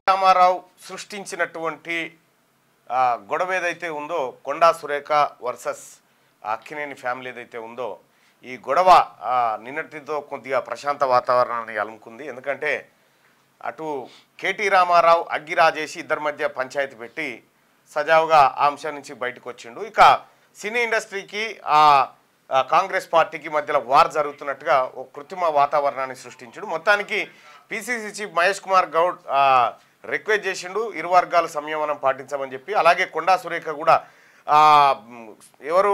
రామారావు సృష్టించినటువంటి గొడవ ఏదైతే ఉందో కొండా సురేఖ వర్సెస్ అక్కినేని ఫ్యామిలీ ఏదైతే ఉందో ఈ గొడవ నిన్నటితో కొద్దిగా ప్రశాంత వాతావరణాన్ని అలుముకుంది. ఎందుకంటే అటు కేటీ రామారావు అగ్గి రాజేసి ఇద్దరి మధ్య పంచాయతీ పెట్టి సజావుగా ఆ అంశం నుంచి బయటకు వచ్చిండు. ఇక సినీ ఇండస్ట్రీకి కాంగ్రెస్ పార్టీకి మధ్యలో వార్ జరుగుతున్నట్టుగా ఒక కృత్రిమ వాతావరణాన్ని సృష్టించాడు. మొత్తానికి PCC chief Mahesh Kumar Goud request చేసిండు ఇరు వర్గాలు సంయమనం పాటించమని చెప్పి. అలాగే కొండా సురేఖ కూడా ఎవరు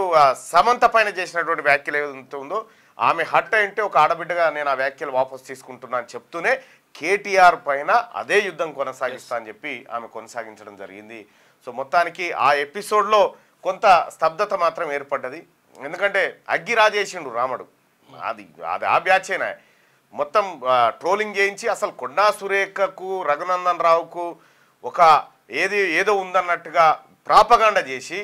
సమంత పైన చేసినటువంటి వ్యాఖ్యలు ఏదైతే ఉందో ఆమె హట్ అంటే ఒక ఆడబిడ్డగా నేను ఆ వ్యాఖ్యలు వాపసు తీసుకుంటున్నా అని చెప్తూనే కేటీఆర్ పైన అదే యుద్ధం కొనసాగిస్తా అని చెప్పి ఆమె కొనసాగించడం జరిగింది. సో మొత్తానికి ఆ ఎపిసోడ్లో కొంత స్తబ్దత మాత్రం ఏర్పడ్డది. ఎందుకంటే అగ్గి రాజేసిండు రాముడు, అది ఆ బ్యాచేనా మొత్తం ట్రోలింగ్ చేయించి అసలు కొండా సురేఖకు రఘునందన్ రావుకు ఒక ఏదో ఉందన్నట్టుగా ప్రాపగాండా చేసి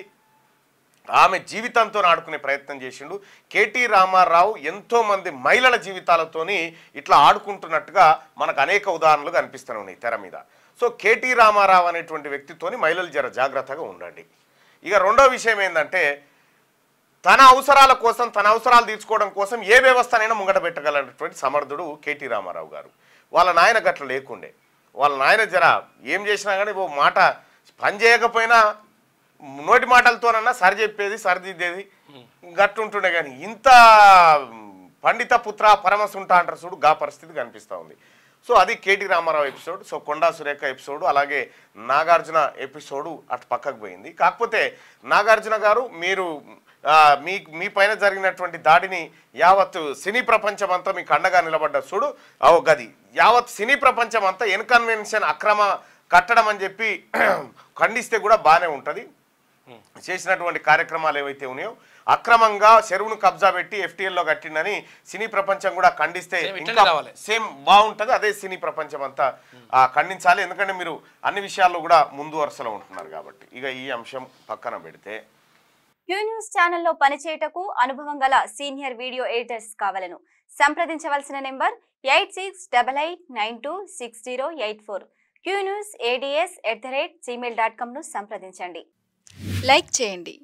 ఆమె జీవితంతో ఆడుకునే ప్రయత్నం చేసిండు. కేటీ రామారావు ఎంతోమంది మహిళల జీవితాలతోని ఇట్లా ఆడుకుంటున్నట్టుగా మనకు అనేక ఉదాహరణలు కనిపిస్తూనే ఉన్నాయి తెర మీద. సో కేటీ రామారావు అనేటువంటి వ్యక్తితోని మహిళలు జర జాగ్రత్తగా ఉండండి. ఇక రెండో విషయం ఏంటంటే తన అవసరాల కోసం తన అవసరాలు తీర్చుకోవడం కోసం ఏ వ్యవస్థనైనా ముంగట పెట్టగలనటువంటి సమర్థుడు కేటీ రామారావు గారు. వాళ్ళ నాయన గట్ల లేకుండే, వాళ్ళ నాయన జర ఏం చేసినా కానీ ఓ మాట పని చేయకపోయినా నోటి మాటలతోనన్నా సరి చెప్పేది సరిదిద్దేది గట్టుంటుండే. కానీ ఇంత పండిత పుత్ర పరమసుంట అంటారు చూడు, గా పరిస్థితి కనిపిస్తూ ఉంది. సో అది KT Ramarao episode. So Konda Surekha episode అలాగే నాగార్జున ఎపిసోడు అటు పక్కకు పోయింది. కాకపోతే నాగార్జున గారు మీరు మీ పైన జరిగినటువంటి దాడిని యావత్ సినీ ప్రపంచం అంతా మీకు అండగా నిలబడ్డ చూడు గది యావత్ సినీ ప్రపంచం అంతా ఇన్కన్వెన్షన్ అక్రమ కట్టడం అని చెప్పి ఖండిస్తే కూడా బాగానే ఉంటుంది. చేసినటువంటి కార్యక్రమాలు ఏవైతే ఉన్నాయో అక్రమంగా చెరువును కబ్జా పెట్టి ఎఫ్టీఎల్లో కట్టిందని సినీ ప్రపంచం కూడా ఖండిస్తే ఇంకా సేమ్ బాగుంటుంది. అదే సినీ ప్రపంచం అంతా ఖండించాలి. ఎందుకంటే మీరు అన్ని విషయాల్లో కూడా ముందు వరుసలో ఉంటున్నారు కాబట్టి. ఇక ఈ అంశం పక్కన పెడితే క్యూ న్యూస్ ఛానల్లో పనిచేయటకు అనుభవం గల సీనియర్ వీడియో ఎడిటర్స్ కావాలను సంప్రదించవలసిన నెంబర్ 8688926084. qnewsads@gmail.com ను సంప్రదించండి. లైక్ చేయండి.